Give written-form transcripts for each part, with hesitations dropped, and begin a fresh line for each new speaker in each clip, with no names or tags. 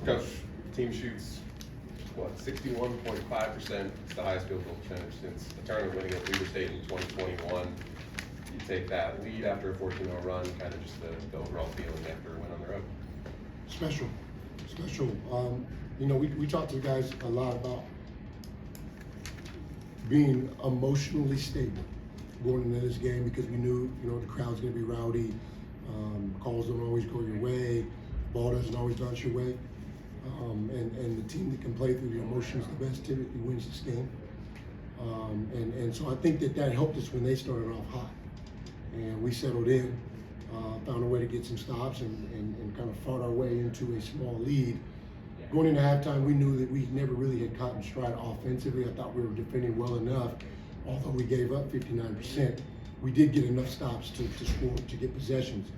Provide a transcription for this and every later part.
Coach, team shoots, what, 61.5%. It's the highest field goal percentage since the tournament win against Weber State in 2021. You take that lead after a 14-0 run, kind of just the overall feeling after a win on the road.
Special. You know, we talked to the guys a lot about being emotionally stable going into this game because we knew, you know, the crowd's going to be rowdy. Calls don't always go your way. Ball doesn't always bounce your way. And the team that can play through the emotions the best typically wins this game. And so I think that helped us when they started off hot. And we settled in, found a way to get some stops and kind of fought our way into a small lead. Going into halftime, we knew that we never really had caught in stride offensively. I thought we were defending well enough. Although we gave up 59%, we did get enough stops to score, to get possessions.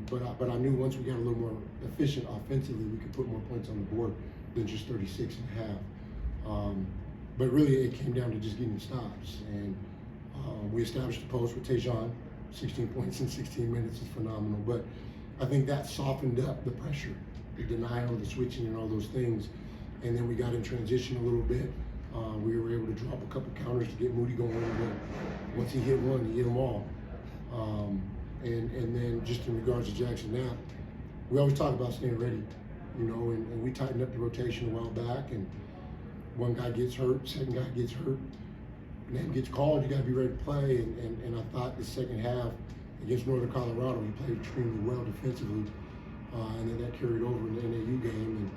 But I knew once we got a little more efficient offensively, we could put more points on the board than just 36 and a half. But really, it came down to just getting stops. And we established the post with Jaxon. 16 points in 16 minutes is phenomenal. But I think that softened up the pressure, the denial, the switching, and all those things. And then we got in transition a little bit. We were able to drop a couple counters to get Moody going. But once he hit one, he hit them all. And then just in regards to Jaxon Nap, we always talk about staying ready, you know, and we tightened up the rotation a while back, and one guy gets hurt, second guy gets hurt, name gets called, you gotta be ready to play, and I thought the second half against Northern Colorado, he played extremely well defensively, and then that carried over in the NAU game, and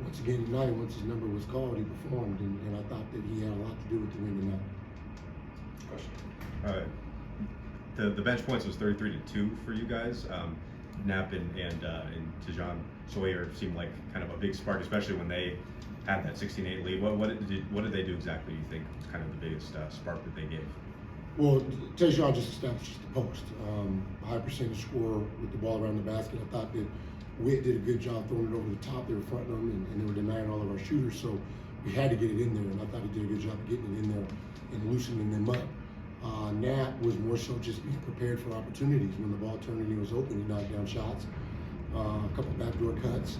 once again tonight, once his number was called, he performed, and I thought that he had a lot to do with the win tonight.
Question.
The bench points was 33-2 for you guys. Nap and Jaxon Nap seemed like kind of a big spark, especially when they had that 16-8 lead. What did they do exactly? You think was kind of the biggest spark that they gave?
Well, Jaxon just established the post. High percentage score with the ball around the basket. I thought that Witt did a good job throwing it over the top. They were fronting them, and they were denying all of our shooters. So we had to get it in there, and I thought he did a good job of getting it in there and loosening them up. Nap was more so just being prepared for opportunities. When the ball turned and he was open, he knocked down shots, a couple backdoor cuts.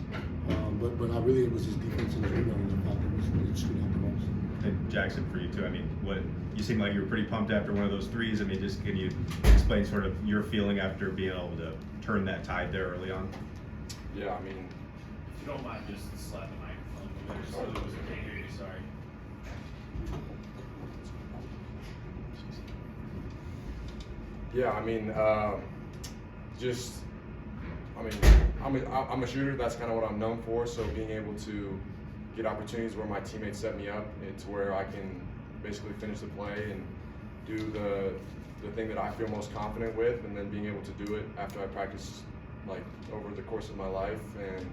But I really, it was his defense and his rebounding I thought that stood out the most.
And Jaxon, for you too, I mean, you seemed like you were pretty pumped after one of those threes. I mean, just can you explain sort of your feeling after being able to turn that tide there early on?
Yeah, I mean,
if you don't mind, just slap the microphone. So there was a can't hear you, sorry.
yeah, I mean, I'm a shooter. That's kind of what I'm known for. So being able to get opportunities where my teammates set me up, it's where I can basically finish the play and do the thing that I feel most confident with, and then being able to do it after I practice like over the course of my life, and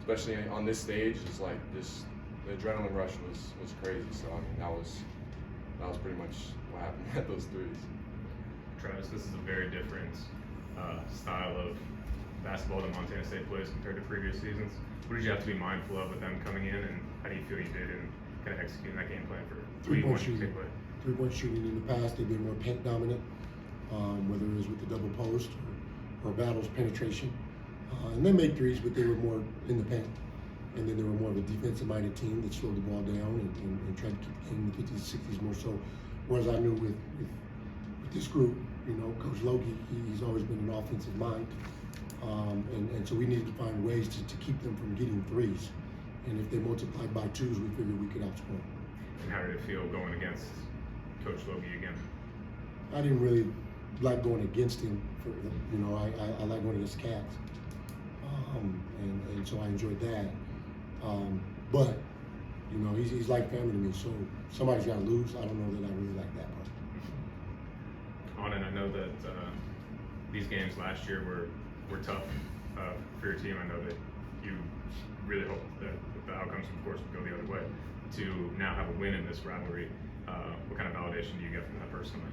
especially on this stage, is like this. The adrenaline rush was crazy. So I mean, that was pretty much what happened at those threes.
Travis, this is a very different style of basketball that Montana State plays compared to previous seasons. What did you have to be mindful of with them coming in, and how do you feel you did in kind of executing that game plan for
Three-point shooting. Three-point shooting in the past, they've been more paint dominant, whether it was with the double post or battles penetration. And they made threes, but they were more in the paint. And then they were more of a defensive-minded team that slowed the ball down and tried to keep the game in the 50s, 60s more so. Whereas I knew with this group, you know, Coach Logie, he's always been an offensive mind. And so we needed to find ways to keep them from getting threes. And if they multiplied by twos, we figured we could outscore.
And how did it feel going against Coach Logie again?
I didn't really like going against him. You know, I like going against Cats. And so I enjoyed that. But, you know, he's like family to me, so somebody's got to lose. I don't know that I really like that part.
Aanen, I know that these games last year were tough for your team. I know that you really hope that the outcomes, of course, would go the other way. To now have a win in this rivalry, what kind of validation do you get from that personally?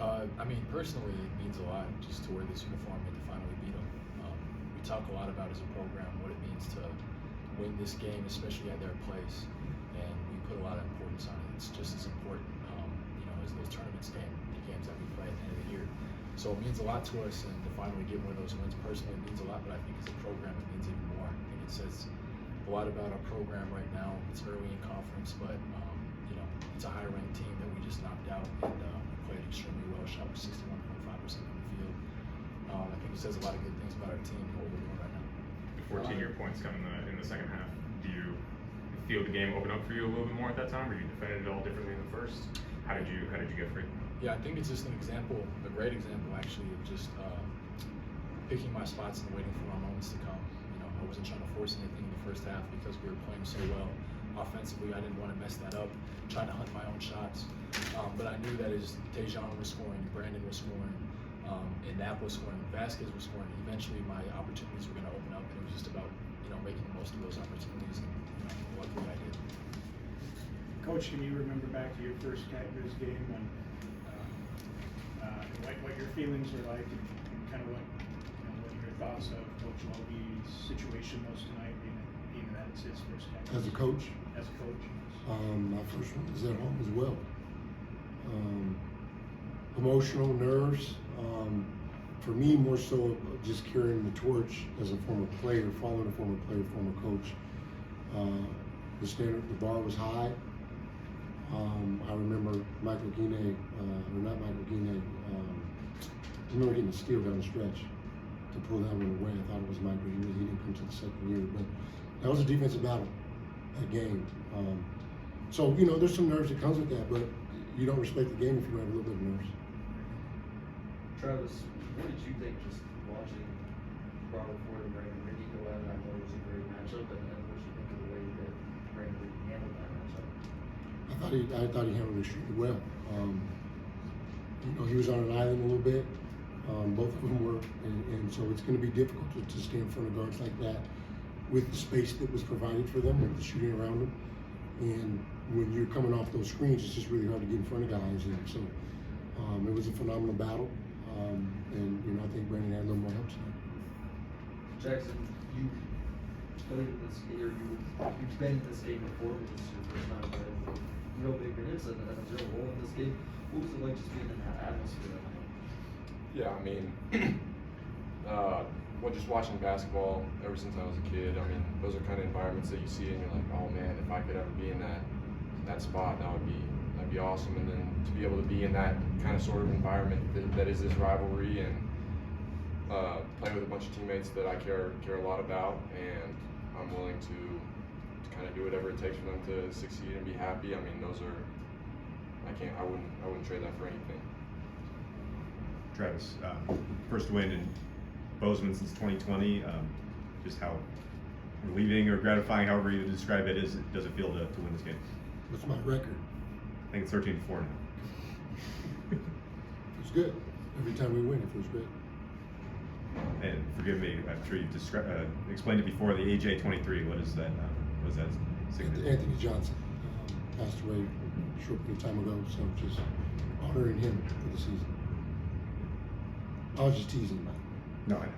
I mean, personally, it means a lot just to wear this uniform and to finally beat them. We talk a lot about as a program what it means to win this game, especially at their place, and we put a lot of importance on it. It's just as important, you know, as those tournaments and the games that we play at the end of the year. So it means a lot to us, and to finally get one of those wins personally, it means a lot. But I think as a program, it means even more. a lot about our program right now. It's early in conference, but you know, it's a higher ranked team that we just knocked out, and we played extremely well. Shot was 61.5% from the field. I think it says a lot of good things about our team and what we're doing right now.
The 14-year points come in the second half. Do you feel the game open up for you a little bit more at that time, or you defended it all differently in the first? How did you get free?
Yeah, I think it's just an example, a great example actually, of just picking my spots and waiting for my moments to come. You know, I wasn't trying to force anything in the first half because we were playing so well offensively. I didn't want to mess that up, trying to hunt my own shots. But I knew that as Jaxon was scoring, Brandon was scoring, and Nap was scoring, Vasquez was scoring, eventually my opportunities were going to open up, and it was just about, you know, making the most of those opportunities, and you know, luckily I did.
Coach, can you remember back to your first Tigers game and what your feelings were like, and kind of what your thoughts of Coach Logan's situation was tonight, being that it's his first Tigers?
As a coach, my first one was at home as well. Emotional, nerves. For me, more so just carrying the torch as a former player, following a former player, former coach. The bar was high. I remember Michael Guinea, or not Michael Guinea, I remember getting a steal down the stretch to pull that one away. I thought it was Michael Guinea. He didn't come to the second year, but that was a defensive battle, that game. So, you know, there's some nerves that comes with that, but you don't respect the game if you don't have a little bit of nerves.
Travis, what did you think just watching Brawl Ford and Brandon Ricky go at it? I know it was a great matchup, and what did you think of the way that Brandon Ricky handled that matchup?
I thought he handled it extremely well. You know, he was on an island a little bit. Both of them were, and so it's going to be difficult to stay in front of guards like that with the space that was provided for them, with the shooting around them. And when you're coming off those screens, it's just really hard to get in front of guys. And so it was a phenomenal battle. And you know, I think Brandon had a little more help tonight.
Jaxon, you played at this game, or you've been in this game before, but this is your first time playing real big minutes and a real role in this game. What was it like just being in that atmosphere that night?
Yeah, I mean, just watching basketball ever since I was a kid, I mean, those are kind of environments that you see and you're like, oh man, if I could ever be in that spot, that'd be awesome. And then to be able to be in that kind of sort of environment that is this rivalry, and playing with a bunch of teammates that I care a lot about, and I'm willing to kind of do whatever it takes for them to succeed and be happy. I mean, those are, I wouldn't trade that for anything.
Travis, first win in Bozeman since 2020. Just how relieving or gratifying, however you describe it, does it feel to win this game?
What's my record?
I think it's 13-4 now.
It's good. Every time we win, it feels great.
And forgive me, I'm sure you've explained it before. The AJ23, what is that? What is that significant?
Anthony Johnson passed away a short period of time ago, so just honoring him for the season. I was just teasing about it.
No, I know.